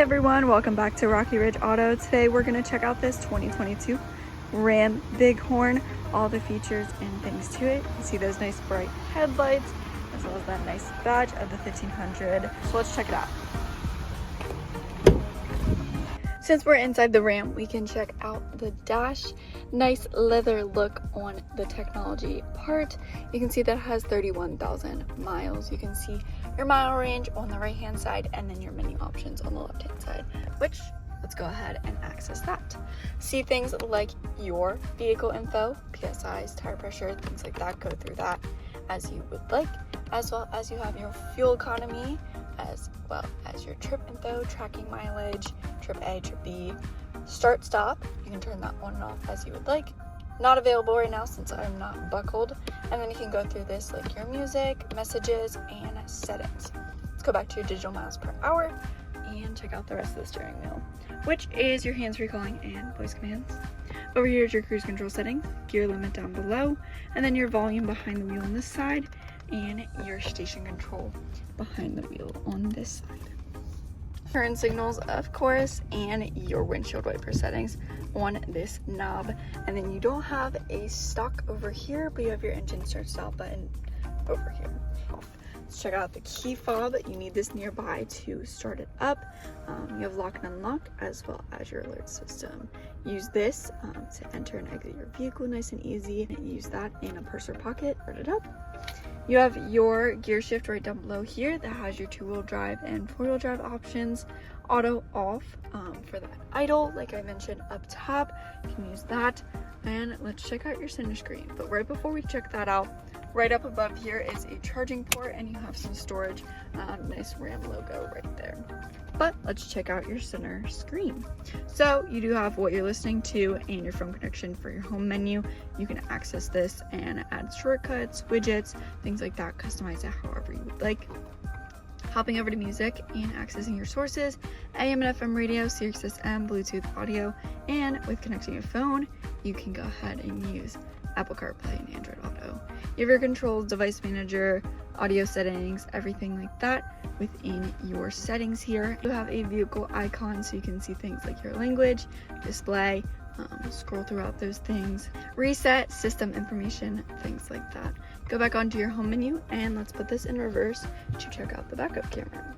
everyone, welcome back to Rocky Ridge Auto. Today we're going to check out this 2022 Ram Bighorn, all the features and things to it. You see those nice bright headlights as well as that nice badge of the 1500. So let's check it out. Since we're inside the Ram, we can check out the dash. Nice leather look on the technology part. You can see that it has 31,000 miles. You can see your mile range on the right hand side and then your menu options on the left hand side, which let's go ahead and access that. See things like your vehicle info, PSIs, tire pressure, things like that. Go through that as you would like, as well as you have your fuel economy, as well as your trip info, tracking mileage, trip A, trip B, start stop. You can turn that on and off as you would like. Not available right now since I'm not buckled. And then you can go through this like your music, messages, and settings. Let's go back to your digital miles per hour and check out the rest of the steering wheel, which is your hands-free calling and voice commands. Over here is your cruise control settings, gear limit down below, and then your volume behind the wheel on this side, and your station control behind the wheel on this side. Turn signals, of course, and your windshield wiper settings on this knob. And then you don't have a stock over here, but you have your engine start stop button over here. Let's check out the key fob. You need this nearby to start it up. You have lock and unlock as well as your alert system. Use this to enter and exit your vehicle nice and easy. Use that in a purse or pocket. Start it up. You have your gear shift right down below here that has your 2-wheel drive and 4-wheel drive options. Auto off for that idle, like I mentioned up top. You can use that. And let's check out your center screen. But right before we check that out, right up above here is a charging port and you have some storage. Nice Ram logo right there. But let's check out your center screen. So you do have what you're listening to and your phone connection for your home menu. You can access this and add shortcuts, widgets, things like that. Customize it however you would like. Hopping over to music and accessing your sources, AM and FM radio, Sirius XM, Bluetooth audio, and with connecting your phone, you can go ahead and use Apple CarPlay and Android Auto. You have your controls, device manager, audio settings, everything like that within your settings here. You have a vehicle icon so you can see things like your language, display, scroll throughout those things, reset, system information, things like that. Go back onto your home menu and let's put this in reverse to check out the backup camera.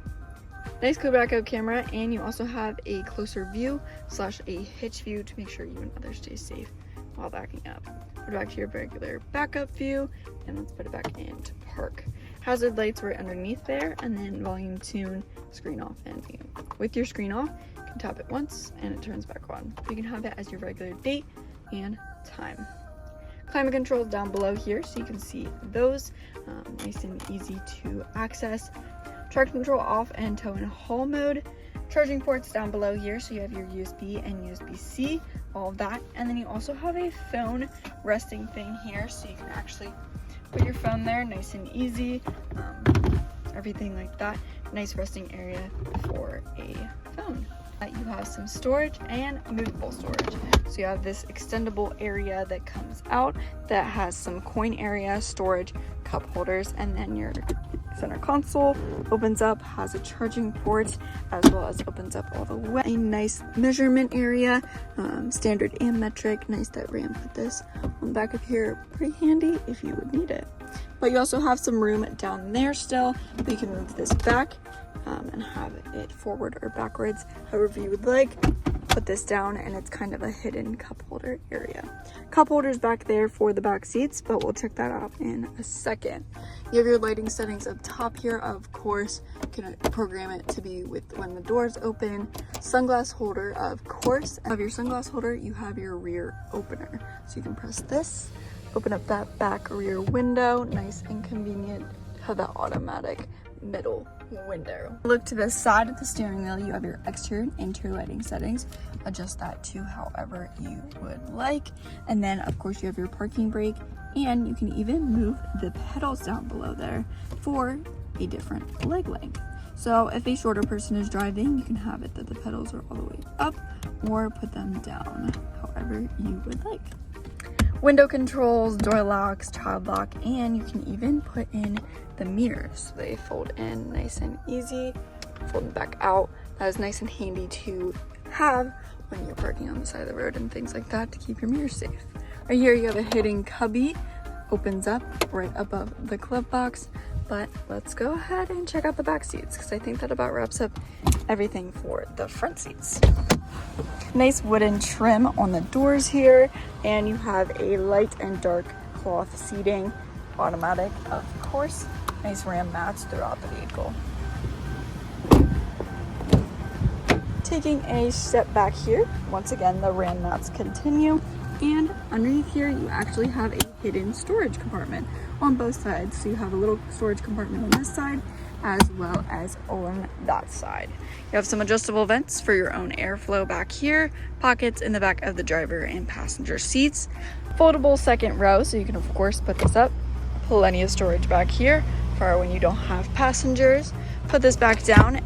Nice cool backup camera, and you also have a closer view / a hitch view to make sure you and others stay safe while backing up. Put it back to your regular backup view and let's put it back into park. Hazard lights right underneath there, and then volume, tune, screen off, and mute. With your screen off, you can tap it once and it turns back on. You can have it as your regular date and time. Climate controls down below here so you can see those, nice and easy to access. Traction control off and tow and haul mode. Charging ports down below here, so you have your USB and USB-C, all of that. And then you also have a phone resting thing here, so you can actually put your phone there nice and easy, everything like that. Nice resting area for a phone. You have some storage and movable storage. So you have this extendable area that comes out that has some coin area, storage, cup holders, and then your center console opens up, has a charging port, as well as opens up all the way. A nice measurement area, standard and metric. Nice that Ram put this on the back of here. Pretty handy if you would need it. But you also have some room down there still, but you can move this back and have it forward or backwards, however you would like. Put this down and it's kind of a hidden cup holder area. Cup holders back there for the back seats, but we'll check that out in a second. You have your lighting settings up top here. Of course, you can program it to be with when the doors open. Sunglass holder, of course. Of your sunglass holder, you have your rear opener. So you can press this, open up that back rear window. Nice and convenient. Have that automatic middle window. Look to the side of the steering wheel. You have your exterior and interior lighting settings. Adjust that to however you would like. And then of course you have your parking brake, and you can even move the pedals down below there for a different leg length. So if a shorter person is driving, you can have it that the pedals are all the way up or put them down however you would like. Window controls, door locks, child lock, and you can even put in the mirrors. So they fold in nice and easy, fold them back out. That is nice and handy to have when you're parking on the side of the road and things like that to keep your mirrors safe. Right here you have a hidden cubby, opens up right above the glove box. But let's go ahead and check out the back seats because I think that about wraps up everything for the front seats. Nice wooden trim on the doors here, and you have a light and dark cloth seating, automatic of course. Nice Ram mats throughout the vehicle. Taking a step back here, once again the Ram mats continue, and underneath here you actually have a hidden storage compartment on both sides. So you have a little storage compartment on this side as well as on that side. You have some adjustable vents for your own airflow back here, pockets in the back of the driver and passenger seats, foldable second row so you can of course put this up, plenty of storage back here for when you don't have passengers. Put this back down.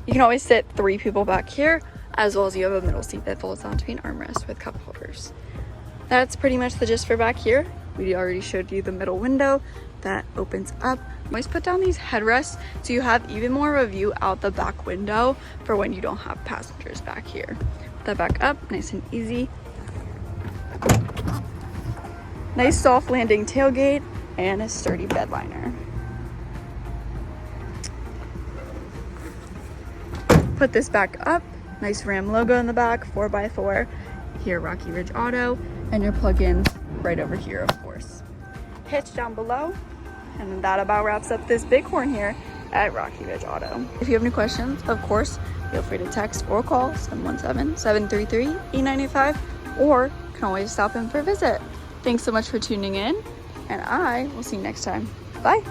You can always sit 3 people back here, as well as you have a middle seat that folds down to be an armrest with cup holders. That's pretty much the gist for back here. We already showed you the middle window that opens up. Always put down these headrests so you have even more of a view out the back window for when you don't have passengers back here. Put that back up, nice and easy. Nice soft landing tailgate and a sturdy bed liner. Put this back up, nice Ram logo in the back, 4x4. Here, Rocky Ridge Auto, and your plug-in right over here, of course. Hitch down below, and that about wraps up this Bighorn here at Rocky Ridge Auto. If you have any questions, of course, feel free to text or call 717-733-8985, or you can always stop in for a visit. Thanks so much for tuning in, and I will see you next time. Bye.